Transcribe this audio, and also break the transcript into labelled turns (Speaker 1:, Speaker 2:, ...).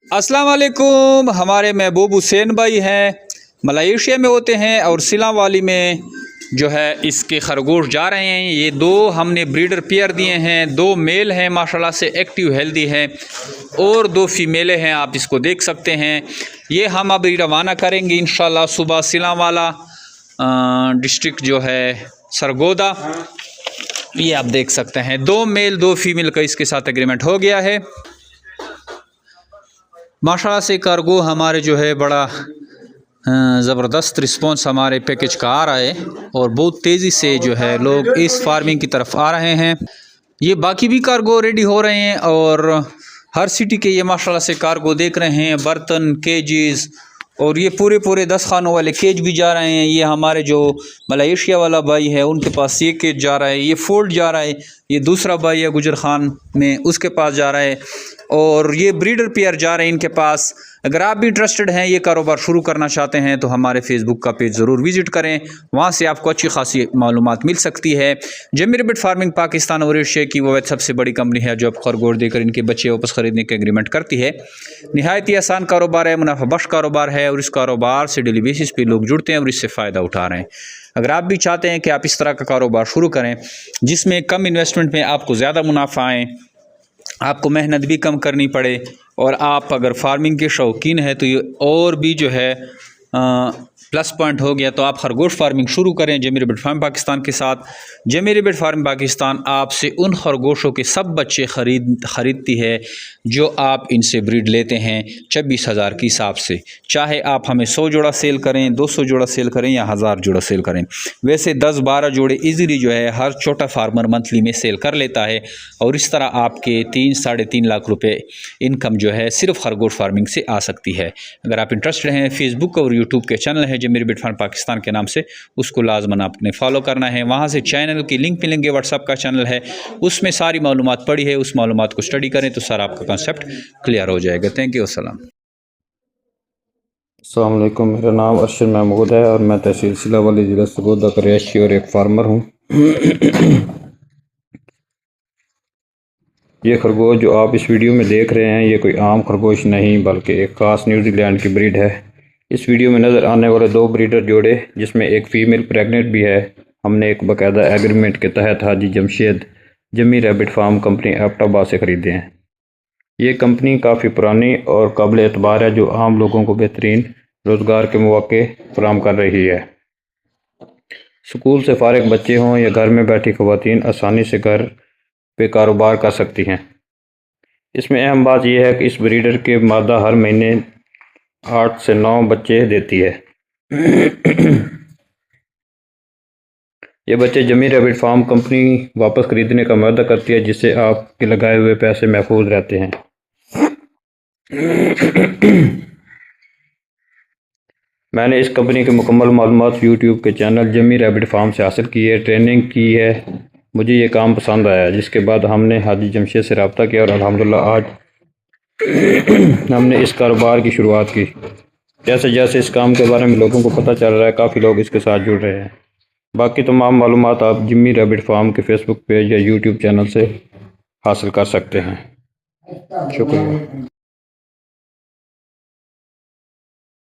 Speaker 1: अस्सलाम वालेकुम। हमारे महबूब हुसैन भाई हैं, मलेशिया में होते हैं और सिला वाली में जो है इसके खरगोश जा रहे हैं। ये दो हमने ब्रीडर पेयर दिए हैं, दो मेल हैं माशाल्लाह से एक्टिव हेल्दी हैं और दो फीमेलें हैं, आप इसको देख सकते हैं। ये हम अभी रवाना करेंगे इंशाल्लाह सुबह सिला वाला डिस्ट्रिक्ट जो है सरगोदा। ये आप देख सकते हैं, दो मेल दो फीमेल का इसके साथ एग्रीमेंट हो गया है। माशाल्लाह से कार्गो हमारे जो है बड़ा ज़बरदस्त रिस्पांस हमारे पैकेज का आ रहा है और बहुत तेज़ी से जो है लोग इस फार्मिंग की तरफ आ रहे हैं। ये बाकी भी कार्गो रेडी हो रहे हैं और हर सिटी के ये माशाल्लाह से कार्गो देख रहे हैं, बर्तन केजीज़ और ये पूरे 10 खानों वाले केज भी जा रहे हैं। ये हमारे जो मलेशिया वाला भाई है उनके पास ये केज जा रहा है, ये फोल्ड जा रहा है, ये दूसरा भाई है गुजर खान में उसके पास जा रहा है और ये ब्रीडर पेयर जा रहे हैं इनके पास। अगर आप भी इंटरेस्टेड हैं, ये कारोबार शुरू करना चाहते हैं तो हमारे फेसबुक का पेज ज़रूर विज़िट करें, वहाँ से आपको अच्छी खासी मालूमात मिल सकती है। जमी रैबिट फार्मिंग पाकिस्तान और एशिया की वो सबसे बड़ी कंपनी है जो अब खरगोश देकर इनके बच्चे वापस ख़रीदने के एग्रीमेंट करती है। नहायत ही आसान कारोबार है, मुनाफा बख्श कारोबार है और इस कारोबार से डेली बेसिस पे लोग जुड़ते हैं और इससे फ़ायदा उठा रहे हैं। अगर आप भी चाहते हैं कि आप इस तरह का कारोबार शुरू करें जिसमें कम इन्वेस्टमेंट में आपको ज़्यादा मुनाफा आए, आपको मेहनत भी कम करनी पड़े और आप अगर फार्मिंग के शौकीन हैं तो ये और भी जो है प्लस पॉइंट हो गया, तो आप खरगोश फार्मिंग शुरू करें जमी रैबिट फार्म पाकिस्तान के साथ। जमी रैबिट फार्म पाकिस्तान आपसे उन खरगोशों के सब बच्चे ख़रीदती है जो आप इनसे ब्रीड लेते हैं 26,000 के हिसाब से। चाहे आप हमें 100 जोड़ा सेल करें, 200 जोड़ा सेल करें या 1000 जोड़ा सेल करें। वैसे 10-12 जोड़े ईज़िली जो है हर छोटा फार्मर मंथली में सेल कर लेता है और इस तरह आपके 3-3.5 लाख रुपये इनकम जो है सिर्फ खरगोश फार्मिंग से आ सकती है। अगर आप इंटरेस्टेड हैं, फेसबुक और यूट्यूब के चैनल है जमी रैबिट फार्म पाकिस्तान के नाम से, उसको लाजमन आपने फॉलो करना है। वहाँ से चैनल की लिंक मिलेंगे, व्हाट्सअप का चैनल है उसमें सारी मालूमात पड़ी है, उस मालूमात को स्टडी करें तो सारा आपका कॉन्सेप्ट क्लियर हो जाएगा। Thank you. अस्सलाम
Speaker 2: वालेकुम। मेरा नाम अरशद महमूद है और मैं तहसील सिला वाली ज़िला सरगोदा का रिहायशी और एक फार्मर हूँ। ये खरगोश जो आप इस वीडियो में देख रहे हैं ये कोई आम खरगोश नहीं बल्कि एक ख़ास न्यूजीलैंड की ब्रीड है। इस वीडियो में नज़र आने वाले दो ब्रीडर जोड़े जिसमें एक फ़ीमेल प्रेग्नेंट भी है, हमने एक बाकायदा एग्रीमेंट के तहत हाजी जमशेद जमी रैबिट फार्म कंपनी एबटाबाद से ख़रीदे हैं। ये कंपनी काफ़ी पुरानी और काबिल एतबार है जो आम लोगों को बेहतरीन रोज़गार के मौके फराहम कर रही है। स्कूल से फारिग बच्चे हों या घर में बैठी ख़वातीन आसानी से घर पे कारोबार कर सकती हैं। इसमें अहम बात यह है कि इस ब्रीडर के मादा हर महीने 8 से 9 बच्चे देती है। ये बच्चे जमी रैबिट फार्म कंपनी वापस खरीदने का वादा करती है जिससे आपके लगाए हुए पैसे महफूज रहते हैं। मैंने इस कंपनी के मुकम्मल मालूमात यूट्यूब के चैनल जमी रैबिट फार्म से हासिल की है, ट्रेनिंग की है, मुझे ये काम पसंद आया जिसके बाद हमने हाजी जमशेद से रब्ता किया और अल्हम्दुलिल्लाह आज हमने इस कारोबार की शुरुआत की। जैसे जैसे इस काम के बारे में लोगों को पता चल रहा है काफ़ी लोग इसके साथ जुड़ रहे हैं। बाकी तमाम मालूमात आप जमी रैबिट फार्म के फेसबुक पेज या यूट्यूब चैनल से हासिल कर सकते हैं। शुक्रिया।